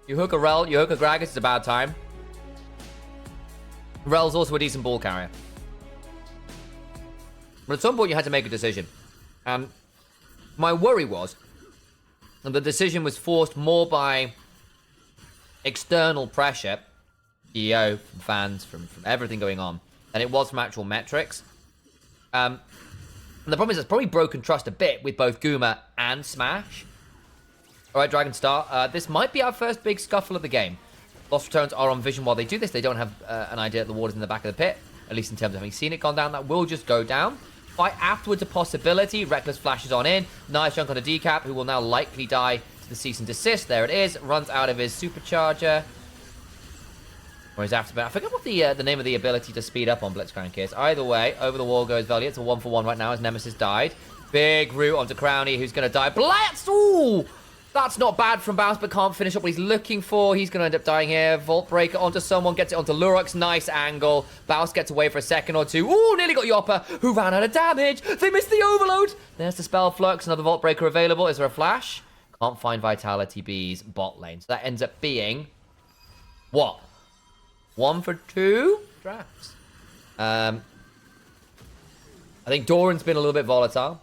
You hook a Rel, you hook a Gragas, it's a bad time. Rel's also a decent ball carrier. But at some point you had to make a decision. And my worry was that the decision was forced more by external pressure, EO, from fans, from everything going on, than it was from actual metrics. And the problem is it's probably broken trust a bit with both Guma and Smash. Alright, Dragon Star. This might be our first big scuffle of the game. Lost Ratones are on vision while they do this. They don't have an idea that the water's in the back of the pit, at least in terms of having seen it gone down. That will just go down. Fight afterwards a possibility. Reckless flashes on in. Nice chunk on a decap, who will now likely die to the cease and desist. There it is. Runs out of his supercharger. Or his afterburn. I forget what the name of the ability to speed up on Blitzcrank is. Either way, over the wall goes Velia. It's a 1-for-1 right now as Nemesis died. Big root onto Crowny, who's going to die. Blitz! Ooh! That's not bad from Bounce, but can't finish up what he's looking for. He's going to end up dying here. Vault Breaker onto someone, gets it onto Lurox. Nice angle. Bounce gets away for a second or two. Ooh, nearly got Yopper, who ran out of damage. They missed the overload. There's the Spell Flux. Another Vault Breaker available. Is there a flash? Can't find Vitality.Bee's bot lane. So that ends up being... what? 1 for 2 drafts. I think Doran's been a little bit volatile.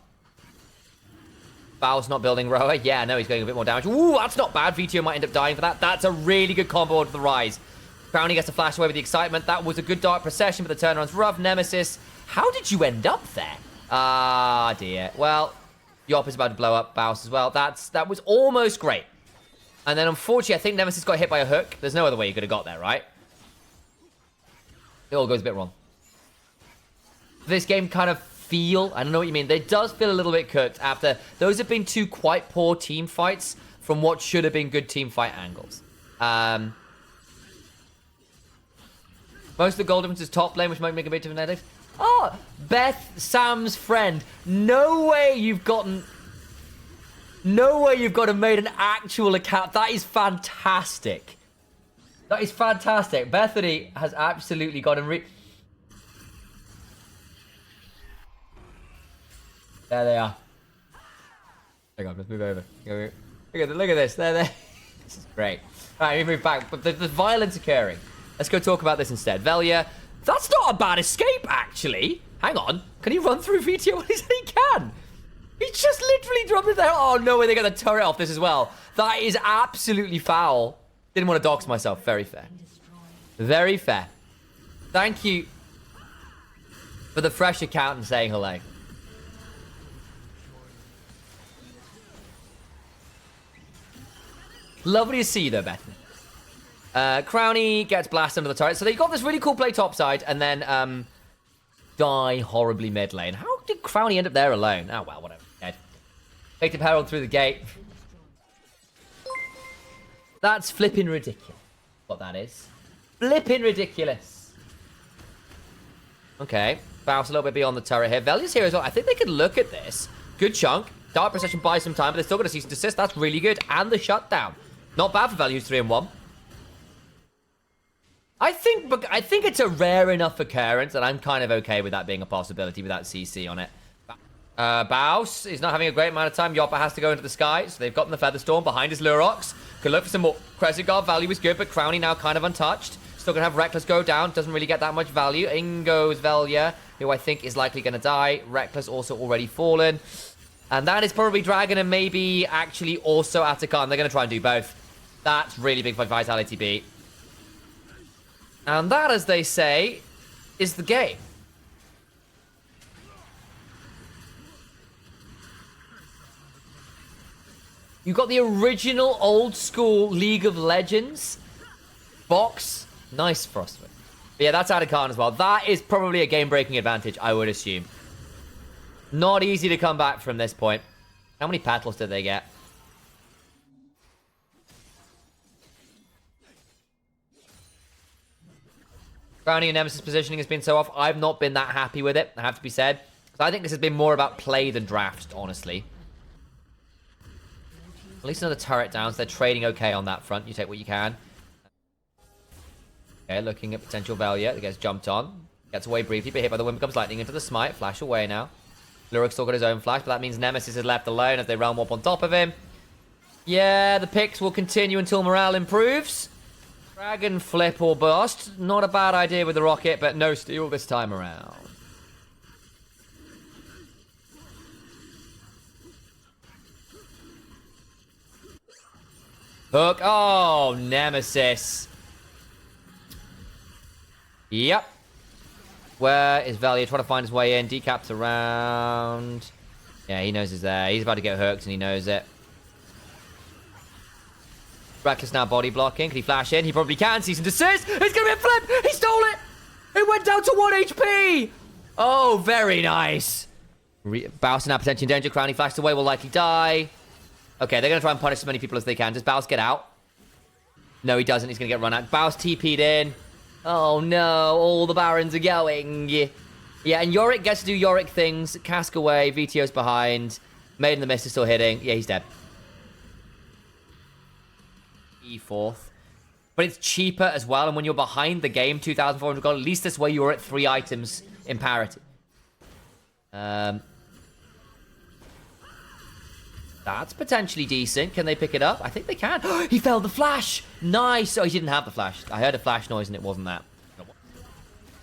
Bao's not building Roa. Yeah, no, he's going a bit more damage. Ooh, that's not bad. VTO might end up dying for that. That's a really good combo onto the Rise. Crowny gets to flash away with the excitement. That was a good dark procession, but the turnaround's rough. Nemesis, how did you end up there? Ah, dear. Well, Yop is about to blow up Baus as well. That was almost great. And then, unfortunately, I think Nemesis got hit by a hook. There's no other way you could have got there, right? It all goes a bit wrong. This game kind of I don't know what you mean. It does feel a little bit cooked after those have been two quite poor team fights from what should have been good team fight angles. Most of the gold difference is top lane, which might make a bit of an edit. Oh, Beth, Sam's friend. No way you've gotten... No way you've got to made an actual account. That is fantastic. That is fantastic. Bethany has absolutely got him... There they are. Hang on, let's move over. Look at this. There. This is great. All right, we move back. But there's violence occurring. Let's go talk about this instead. Velia, that's not a bad escape, actually. Hang on. Can he run through VTO? He said he can. He just literally dropped it there. Oh, no way they got the turret off this as well. That is absolutely foul. Didn't want to dox myself. Very fair. Very fair. Thank you for the fresh account and saying hello. Lovely to see you though, Bethany. Crowny gets blasted under the turret. So they got this really cool play topside and then die horribly mid lane. How did Crowny end up there alone? Oh, well, whatever. Dead. Take the Herald through the gate. That's flipping ridiculous. What that is. Flipping ridiculous. Okay. Bounce a little bit beyond the turret here. Velia's here as well. I think they could look at this. Good chunk. Dark Procession buys some time, but they're still going to cease and desist. That's really good. And the shutdown. Not bad for Values 3 and 1. I think it's a rare enough occurrence, and I'm kind of okay with that being a possibility without CC on it. Baus is not having a great amount of time. Yoppa has to go into the sky, so they've gotten the Featherstone behind his Lurox. Could look for some more. Crescent Guard value is good, but Crowny now kind of untouched. Still going to have Reckless go down. Doesn't really get that much value. In goes Velia, who I think is likely going to die. Reckless also already fallen. And that is probably Dragon and maybe actually also Atakan. They're going to try and do both. That's really big for Vitality.Bee. And that, as they say, is the game. You've got the original old school League of Legends box. Nice Frostwind. But yeah, that's Atakan as well. That is probably a game-breaking advantage, I would assume. Not easy to come back from this point. How many petals did they get? Crowny and Nemesis positioning has been so off. I've not been that happy with it, I have to be said. I think this has been more about play than draft, honestly. At least another turret down, so they're trading okay on that front. You take what you can. Okay, looking at potential Velia. That gets jumped on. Gets away briefly, but hit by the wind becomes lightning into the smite. Flash away now. Lurik's still got his own flash, but that means Nemesis is left alone as they realm up on top of him. Yeah, the picks will continue until morale improves. Dragon flip or bust. Not a bad idea with the rocket, but no steal this time around. Hook. Oh, Nemesis. Yep. Where is Valier? Trying to find his way in. Decaps around. Yeah, he knows he's there. He's about to get hooked and he knows it. Reckless now body blocking. Can he flash in? He probably can. Cease and desist. It's going to be a flip. He stole it. It went down to 1 HP. Oh, very nice. Baus now potentially in danger. Crowny flashed away. Will likely die. Okay, they're going to try and punish as many people as they can. Does Baus get out? No, he doesn't. He's going to get run out. Baus TP'd in. Oh, no. All the Barons are going. Yeah, and Yorick gets to do Yorick things. Cask away. VTO's behind. Maiden the Mist is still hitting. Yeah, he's dead. E4th. But it's cheaper as well. And when you're behind the game, 2,400 gold, at least this way you're at 3 items in parity. That's potentially decent. Can they pick it up? I think they can. He failed the flash. Nice. Oh, he didn't have the flash. I heard a flash noise and it wasn't that.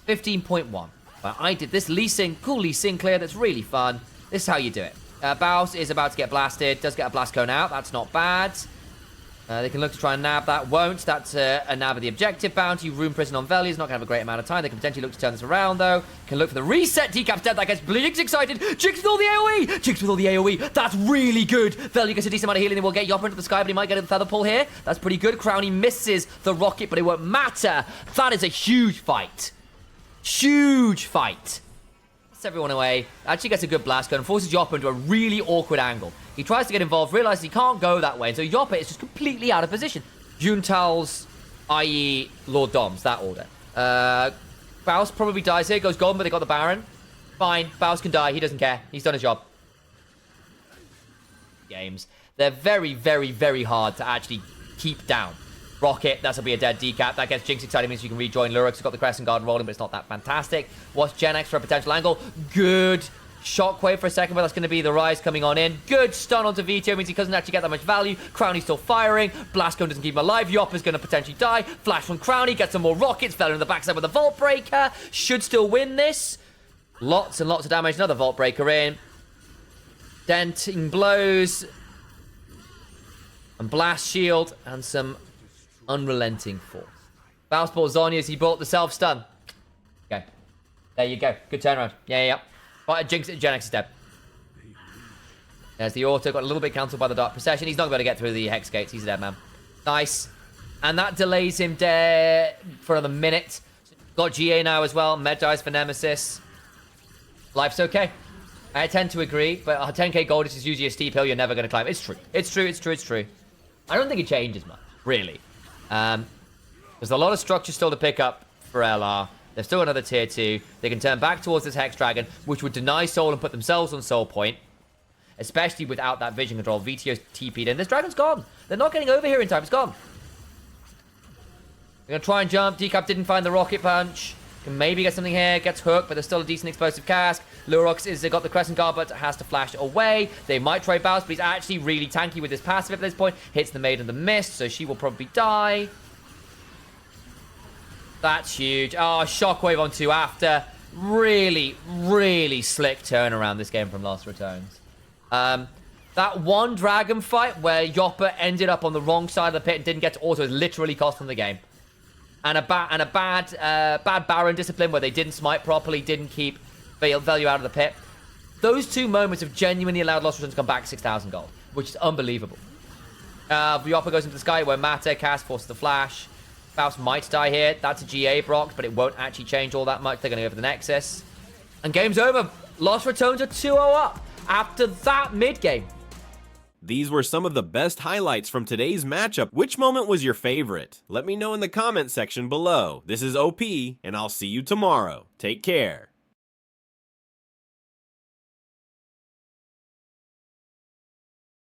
15.1. But I did this Lee Sin, cool Lee Sin clear. That's really fun. This is how you do it. Baus is about to get blasted. Does get a blast cone out. That's not bad. They can look to try and nab that. Won't. That's a nab of the objective bounty. Room prison on Veli is not going to have a great amount of time. They can potentially look to turn this around, though. Can look for the reset. Decap's dead. That gets Jinx excited. Jinx with all the AoE. Jinx with all the AoE. That's really good. Veli gets a decent amount of healing. They will get Yopper into the sky, but he might get a feather pull here. That's pretty good. Crowny misses the rocket, but it won't matter. That is a huge fight. Huge fight. Gets everyone away. Actually gets a good blast gun. Forces Yopper into a really awkward angle. He tries to get involved, realizes he can't go that way, and so Yopper is just completely out of position. Juntals, i.e. Lord Doms, that order. Baus probably dies here, goes golden, but they got the Baron. Fine, Baus can die, he doesn't care. He's done his job. Games. They're very, very, very hard to actually keep down. Rocket, that'll be a dead decap. That gets Jinx excited, means you can rejoin Lurix. He's got the Crescent Guard rolling, but it's not that fantastic. Watch Gen X for a potential angle. Good. Shockwave for a second, but that's going to be the Rise coming on in. Good stun onto VTO, means he doesn't actually get that much value. Crowny's still firing. Blast Cone doesn't keep him alive. Yopper's going to potentially die. Flash from Crowny, gets some more rockets. Fell in the backside with a Vault Breaker. Should still win this. Lots and lots of damage. Another Vault Breaker in. Denting blows. And Blast Shield. And some unrelenting force. Baus bought Zhonya's. He bought the self-stun. Okay. There you go. Good turnaround. Yeah. But Jinx, Gen X is dead. There's the auto. Got a little bit cancelled by the Dark Procession. He's not going to get through the Hex Gates. He's a dead man. Nice. And that delays him dead for another minute. Got GA now as well. Med dies for Nemesis. Life's okay. I tend to agree, but 10k gold is usually a steep hill you're never going to climb. It's true. It's true. I don't think it changes much, really. There's a lot of structure still to pick up for LR. There's still another tier 2. They can turn back towards this Hex Dragon, which would deny Soul and put themselves on Soul Point. Especially without that vision control. VTO's TP'd in. This Dragon's gone. They're not getting over here in time. It's gone. They're going to try and jump. Decap didn't find the rocket punch. Can maybe get something here. Gets hooked, but there's still a decent explosive cask. Lurox is got the Crescent Guard, but has to flash away. They might try Baus, but he's actually really tanky with his passive at this point. Hits the Maiden of the Mist, so she will probably die. That's huge. Oh, Shockwave on 2 after. Really, really slick turnaround this game from Lost Ratones. That one Dragon fight where Yopper ended up on the wrong side of the pit and didn't get to auto is literally cost them the game. And a bad Baron discipline where they didn't smite properly, didn't keep value out of the pit. Those 2 moments have genuinely allowed Lost Ratones to come back 6,000 gold, which is unbelievable. Yopper goes into the sky where Matter cast forces the flash. Baus might die here. That's a GA Brock, but it won't actually change all that much. They're going to go for the Nexus. And game's over. Lost Ratones are 2-0 up after that mid-game. These were some of the best highlights from today's matchup. Which moment was your favorite? Let me know in the comment section below. This is OP, and I'll see you tomorrow. Take care.